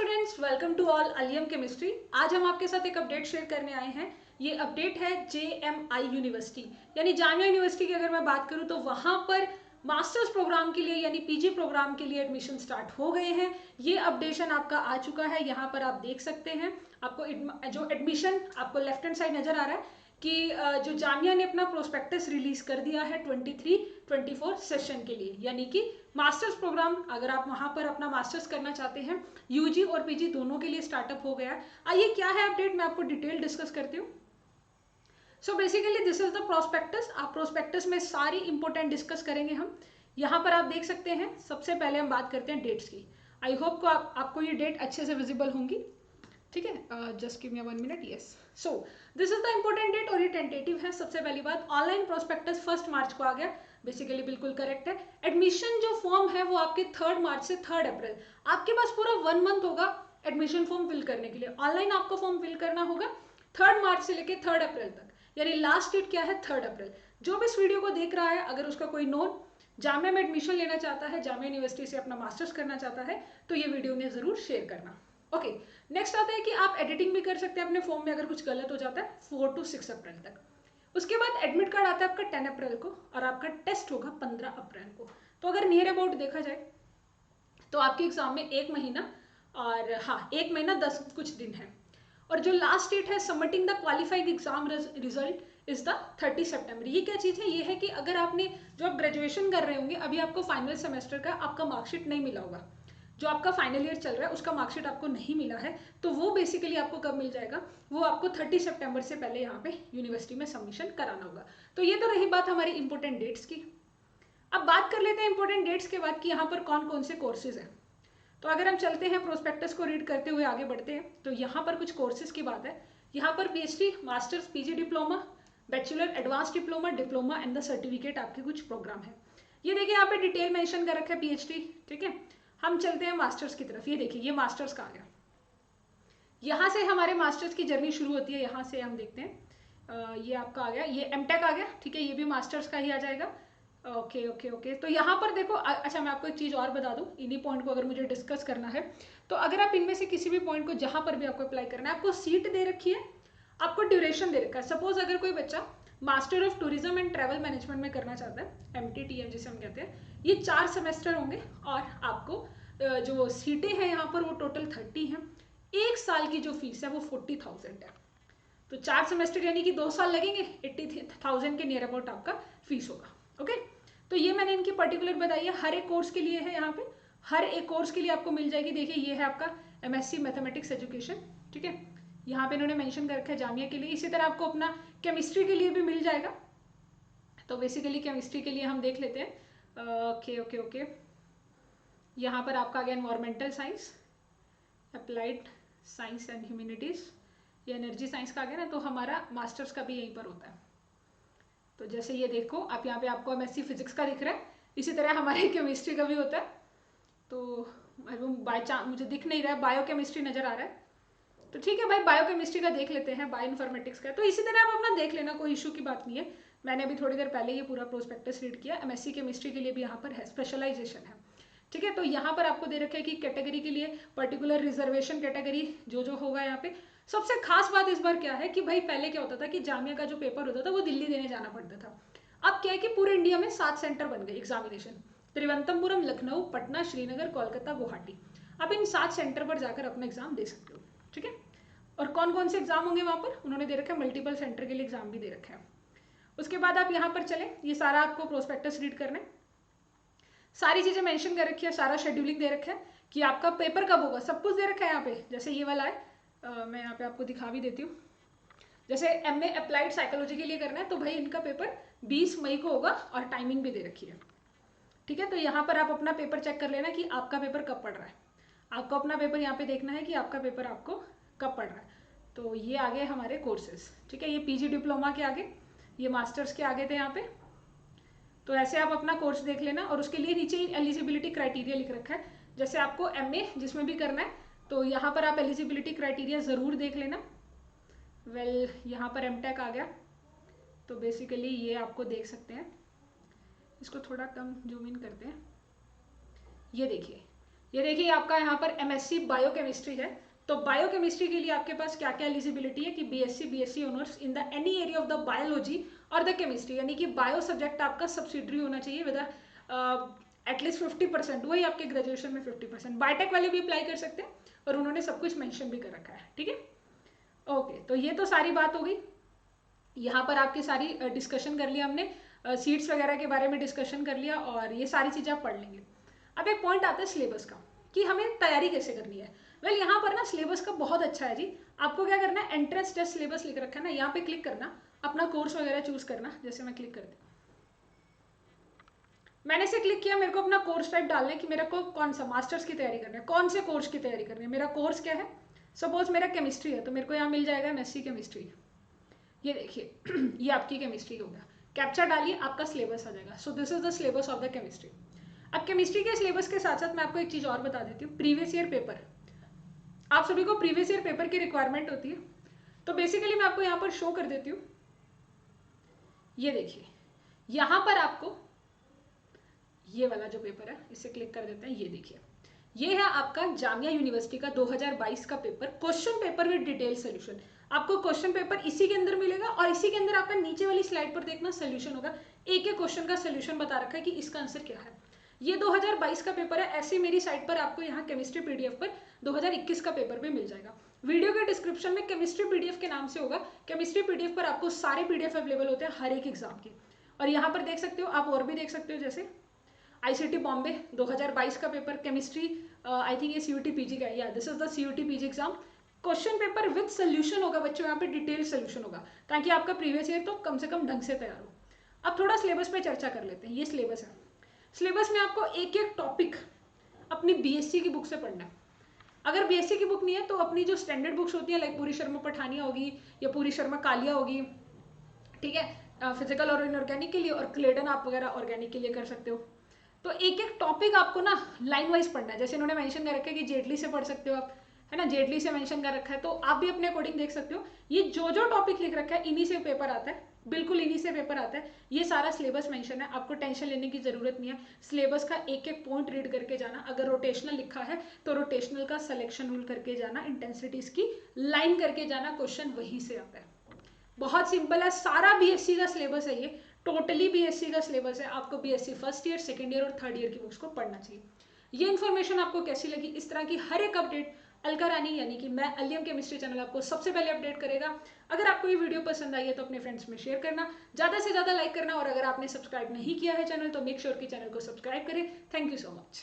Friends, welcome to all अलियम chemistry. आज हम आपके साथ एक अपडेट शेयर करने आए हैं। ये अपडेट है JMI यूनिवर्सिटी यानी जामिया यूनिवर्सिटी की अगर मैं बात करूं तो वहां पर मास्टर्स प्रोग्राम के लिए यानी पीजी प्रोग्राम के लिए एडमिशन स्टार्ट हो गए हैं। ये अपडेशन आपका आ चुका है, यहाँ पर आप देख सकते हैं। आपको जो एडमिशन आपको लेफ्ट हैंड साइड नजर आ रहा है कि जो जामिया ने अपना प्रोस्पेक्टस रिलीज कर दिया है 23-24 सेशन के लिए, यानी कि मास्टर्स प्रोग्राम अगर आप वहां पर अपना मास्टर्स करना चाहते हैं, यूजी और पीजी दोनों के लिए स्टार्टअप हो गया है। आइए क्या है अपडेट, मैं आपको डिटेल डिस्कस करती हूँ। So basically this is the prospectus. आप प्रोस्पेक्टस में सारी इंपॉर्टेंट डिस्कस करेंगे हम। यहाँ पर आप देख सकते हैं। सबसे पहले हम बात करते हैं डेट्स की। आई होप को आपको ये डेट अच्छे से विजिबल होंगी। ठीक है, just give me 1 minute. Yes, so this is the important date और ये टेंटेटिव है। सबसे पहली बात, ऑनलाइन प्रोस्पेक्टस 1 मार्च को आ गया। बेसिकली बिल्कुल करेक्ट है। एडमिशन जो फॉर्म है वो आपके 3 मार्च से 3 अप्रैल, आपके पास पूरा 1 मंथ होगा एडमिशन फॉर्म फिल करने के लिए। ऑनलाइन आपको फॉर्म फिल करना होगा 3 मार्च से लेकर 3 अप्रैल तक, यानी लास्ट डेट क्या है 3 अप्रैल। जो भी इस वीडियो को देख रहा है, अगर उसका कोई नोन जामिया में एडमिशन लेना चाहता है, जामिया यूनिवर्सिटी से अपना मास्टर्स करना चाहता है, तो ये वीडियो उन्हें जरूर शेयर करना। ओके, नेक्स्ट आता है कि आप एडिटिंग भी कर सकते हैं अपने फॉर्म में अगर कुछ गलत हो जाता है 4 to 6 अप्रैल तक। उसके बाद एडमिट कार्ड आता है आपका 10 अप्रैल को और आपका टेस्ट होगा 15 अप्रैल को। तो अगर नियर अबाउट देखा जाए तो आपके एग्जाम में 1 महीना और हाँ 1 महीना 10 कुछ दिन है। और जो लास्ट डेट है submitting the qualifying exam result is the 30 सितंबर। ये क्या चीज़ है? ये है कि अगर आपने जो आप ग्रेजुएशन कर रहे होंगे, अभी आपको फाइनल सेमेस्टर का आपका मार्कशीट नहीं मिला होगा, जो आपका फाइनल ईयर चल रहा है उसका मार्कशीट आपको नहीं मिला है, तो वो बेसिकली आपको कब मिल जाएगा? वो आपको 30 सितंबर से पहले यहाँ पे यूनिवर्सिटी में सबमिशन कराना होगा। तो ये तो रही बात हमारी इंपॉर्टेंट डेट्स की। अब बात कर लेते हैं इंपॉर्टेंट डेट्स के बाद कि यहाँ पर कौन कौन से कोर्सेज हैं। तो अगर हम चलते हैं प्रोस्पेक्टस को रीड करते हुए आगे बढ़ते हैं, तो यहाँ पर कुछ कोर्सेज की बात है। यहाँ पर PhD, masters, PG diploma, bachelor, advance diploma, diploma and the certificate आपके कुछ प्रोग्राम है। ये देखिए यहाँ पे डिटेल मेंशन कर रखा है PhD। ठीक है, हम चलते हैं मास्टर्स की तरफ। ये देखिए ये मास्टर्स का आ गया। यहाँ से हमारे मास्टर्स की जर्नी शुरू होती है। यहाँ से हम देखते हैं ये आपका आ गया, ये MTech आ गया। ठीक है, ये भी मास्टर्स का ही आ जाएगा। ओके ओके ओके, तो यहाँ पर देखो, अच्छा मैं आपको एक चीज़ और बता दूँ, इन्हीं पॉइंट को अगर मुझे डिस्कस करना है, तो अगर आप इनमें से किसी भी पॉइंट को जहाँ पर भी आपको अप्लाई करना है, आपको सीट दे रखी है, आपको ड्यूरेशन दे रखा है। सपोज अगर कोई बच्चा master of tourism and travel management में करना चाहता है, MTTM जिसे हम कहते हैं, ये 4 सेमेस्टर होंगे और आपको जो सीटें हैं यहाँ पर वो टोटल 30 हैं। 1 साल की जो फीस है वो 40,000 है। तो 4 सेमेस्टर यानी कि 2 साल लगेंगे, 80,000 के नियर अबाउट आपका फीस होगा। ओके, तो ये मैंने इनकी पर्टिकुलर बताई है, हर एक कोर्स के लिए है। यहाँ पे हर एक कोर्स के लिए आपको मिल जाएगी। देखिए ये है आपका MSc मैथमेटिक्स एजुकेशन। ठीक है, यहाँ पे इन्होंने मेंशन कर रखा है जामिया के लिए। इसी तरह आपको अपना केमिस्ट्री के लिए भी मिल जाएगा। तो बेसिकली केमिस्ट्री के लिए हम देख लेते हैं। ओके ओके ओके, यहाँ पर आपका आ गया environmental science, applied science and humanities, ये एनर्जी साइंस का आ गया ना, तो हमारा मास्टर्स का भी यहीं पर होता है। तो जैसे ये देखो आप यहाँ पे आपको MSc फिजिक्स का दिख रहा है, इसी तरह हमारे केमिस्ट्री का भी होता है। तो बाय चांस मुझे दिख नहीं रहा है, बायो केमिस्ट्री नज़र आ रहा है, तो ठीक है भाई बायो केमिस्ट्री का देख लेते हैं, बायो इन्फॉर्मेटिक्स का। तो इसी तरह आप अपना देख लेना, कोई इशू की बात नहीं है। मैंने अभी थोड़ी देर पहले ये पूरा प्रोस्पेक्टस रीड किया। MSc केमिस्ट्री के लिए भी यहाँ पर है, स्पेशलाइजेशन है। ठीक है, तो यहाँ पर आपको दे रखा है कि कैटेगरी के लिए पर्टिकुलर रिजर्वेशन कैटेगरी जो होगा यहाँ पे। सबसे खास बात इस बार क्या है कि भाई पहले क्या होता था कि जामिया का जो पेपर होता था वो दिल्ली देने जाना पड़ता था। अब क्या है कि पूरे इंडिया में 7 सेंटर बन गए एग्जामिनेशन, त्रिवंतमपुरम, लखनऊ, पटना, श्रीनगर, कोलकाता, गुवाहाटी। अब इन 7 सेंटर पर जाकर अपना एग्जाम दे सकते हो। ठीक है, और कौन कौन से एग्जाम होंगे वहाँ पर उन्होंने दे रखा है, मल्टीपल सेंटर के लिए एग्जाम भी दे रखा है। उसके बाद आप यहाँ पर चले, ये सारा आपको प्रोस्पेक्टस रीड करना है, सारी चीज़ें मेंशन कर रखी है, सारा शेड्यूलिंग दे रखा है कि आपका पेपर कब होगा, सब कुछ दे रखा है यहाँ पे। जैसे ये वाला है, मैं यहाँ पे आपको दिखा भी देती हूँ। जैसे MA अप्लाइड साइकोलॉजी के लिए करना है, तो भाई इनका पेपर 20 मई को होगा और टाइमिंग भी दे रखी है। ठीक है, तो यहाँ पर आप अपना पेपर चेक कर लेना कि आपका पेपर कब पड़ रहा है। आपको अपना पेपर यहाँ पे देखना है कि आपका पेपर आपको कब पड़ रहा है। तो ये आगे हमारे कोर्सेज। ठीक है, ये PG डिप्लोमा के आगे, ये मास्टर्स के आगे थे यहाँ पे। तो ऐसे आप अपना कोर्स देख लेना और उसके लिए नीचे एलिजिबिलिटी क्राइटेरिया लिख रखा है। जैसे आपको MA जिसमें भी करना है, तो यहाँ पर आप एलिजिबिलिटी क्राइटेरिया ज़रूर देख लेना। यहाँ पर MTech आ गया, तो बेसिकली ये आपको देख सकते हैं। इसको थोड़ा कम जूम इन करते हैं। ये देखिए, ये देखिए आपका यहाँ पर MSc बायोकेमिस्ट्री है। तो बायोकेमिस्ट्री के लिए आपके पास क्या क्या एलिजिबिलिटी है कि BSc honours in the any area of the biology और द केमिस्ट्री, यानी कि बायो सब्जेक्ट आपका सब्सिडरी होना चाहिए विद एटलीस्ट 50%, वही आपके ग्रेजुएशन में 50%। बायोटेक वाले भी अप्लाई कर सकते हैं और उन्होंने सब कुछ मेंशन भी कर रखा है, ठीक है। ओके, तो ये तो सारी बात हो गई। यहाँ पर आपकी सारी डिस्कशन कर लिया हमने, सीट्स वगैरह के बारे में डिस्कशन कर लिया और ये सारी चीज़ें आप पढ़ लेंगे। अब एक पॉइंट आता है सिलेबस का कि हमें तैयारी कैसे करनी है। वेल यहाँ पर ना सिलेबस का बहुत अच्छा है जी। आपको क्या करना है, एंट्रेंस टेस्ट सिलेबस लिख रखा है ना, यहाँ पे क्लिक करना, अपना कोर्स वगैरह चूज करना। जैसे मैं क्लिक करती हूँ, मैंने से क्लिक किया, मेरे को अपना कोर्स टाइप डालना है कि मेरे को कौन सा मास्टर्स की तैयारी करनी है, कौन से कोर्स की तैयारी करनी है। मेरा कोर्स क्या है, सपोज मेरा केमिस्ट्री है तो मेरे को यहाँ मिल जाएगा MSc केमिस्ट्री। ये देखिए ये आपकी केमिस्ट्री हो गया। कैप्चा डालिए, आपका सिलेबस आ जाएगा। सो this is the syllabus of the chemistry. अब केमिस्ट्री के सिलेबस के साथ साथ मैं आपको एक चीज़ और बता देती हूँ, प्रीवियस ईयर पेपर। आप सभी को प्रीवियस ईयर पेपर की रिक्वायरमेंट होती है, तो बेसिकली मैं आपको यहाँ पर शो कर देती हूँ। ये देखिए यहाँ पर आपको ये वाला जो पेपर है, इसे क्लिक कर देते हैं। ये देखिए ये है आपका जामिया यूनिवर्सिटी का 2022 का paper, question paper with detail solution. आपको क्वेश्चन पेपर इसी के अंदर मिलेगा और इसी के अंदर आपका नीचे वाली स्लाइड पर देखना सोल्यूशन होगा। एक एक क्वेश्चन का सोल्यूशन बता रखा है कि इसका आंसर क्या है। ये 2022 का पेपर है। ऐसे मेरी साइट पर आपको यहाँ केमिस्ट्री PDF पर 2021 का पेपर भी मिल जाएगा। वीडियो के डिस्क्रिप्शन में केमिस्ट्री PDF के नाम से होगा। केमिस्ट्री PDF पर आपको सारे PDF अवेलेबल होते हैं हर एक एग्जाम के। और यहाँ पर देख सकते हो आप, और भी देख सकते हो, जैसे ICT बॉम्बे 2022 का पेपर केमिस्ट्री, आई थिंक ये CUT PG का है, या this is the CUT PG exam. Question paper with solution होगा बच्चों, यहाँ पे डिटेल सोल्यूशन होगा ताकि आपका प्रीवियस ईयर तो कम से कम ढंग से तैयार हो। अब थोड़ा सिलेबस पे चर्चा कर लेते हैं। ये सिलेबस है। सिलेबस में आपको एक एक टॉपिक अपनी BSc की बुक से पढ़ना है। अगर BSc की बुक नहीं है तो अपनी जो स्टैंडर्ड बुक्स होती है, लाइक पूरी शर्मा पठानिया होगी या पूरी शर्मा कालिया होगी, ठीक है, फिजिकल और इनऑर्गेनिक के लिए, और क्लेडन आप वगैरह ऑर्गेनिक के लिए कर सकते हो। तो एक एक टॉपिक आपको ना लाइन वाइज पढ़ना है। जैसे इन्होंने मेंशन कर रखा है कि जेटली से पढ़ सकते हो आप, है ना, जेटली से मेंशन कर रखा है, तो आप भी अपने अकॉर्डिंग देख सकते हो। ये जो जो टॉपिक लिख रखा है इन्हीं से पेपर आता है, बिल्कुल इन्हीं से पेपर आता है। ये सारा सिलेबस मेंशन है, आपको टेंशन लेने की जरूरत नहीं है। सिलेबस का एक एक पॉइंट रीड करके जाना। अगर रोटेशनल लिखा है तो रोटेशनल का सिलेक्शन रूल करके जाना, इंटेंसिटीज की लाइन करके जाना, क्वेश्चन वहीं से आता है। बहुत सिंपल है, सारा BSc का सिलेबस है ये, टोटली BSc का सिलेबस है। आपको BSc first year, second year और थर्ड ईयर की बुक्स को पढ़ना चाहिए। ये इन्फॉर्मेशन आपको कैसी लगी? इस तरह की हर एक अपडेट अलका रानी यानी कि मैं अलियम केमिस्ट्री चैनल आपको सबसे पहले अपडेट करेगा। अगर आपको ये वीडियो पसंद आई है तो अपने फ्रेंड्स में शेयर करना, ज़्यादा से ज़्यादा लाइक करना, और अगर आपने सब्सक्राइब नहीं किया है चैनल तो मेक श्योर कि चैनल को सब्सक्राइब करें। Thank you so much.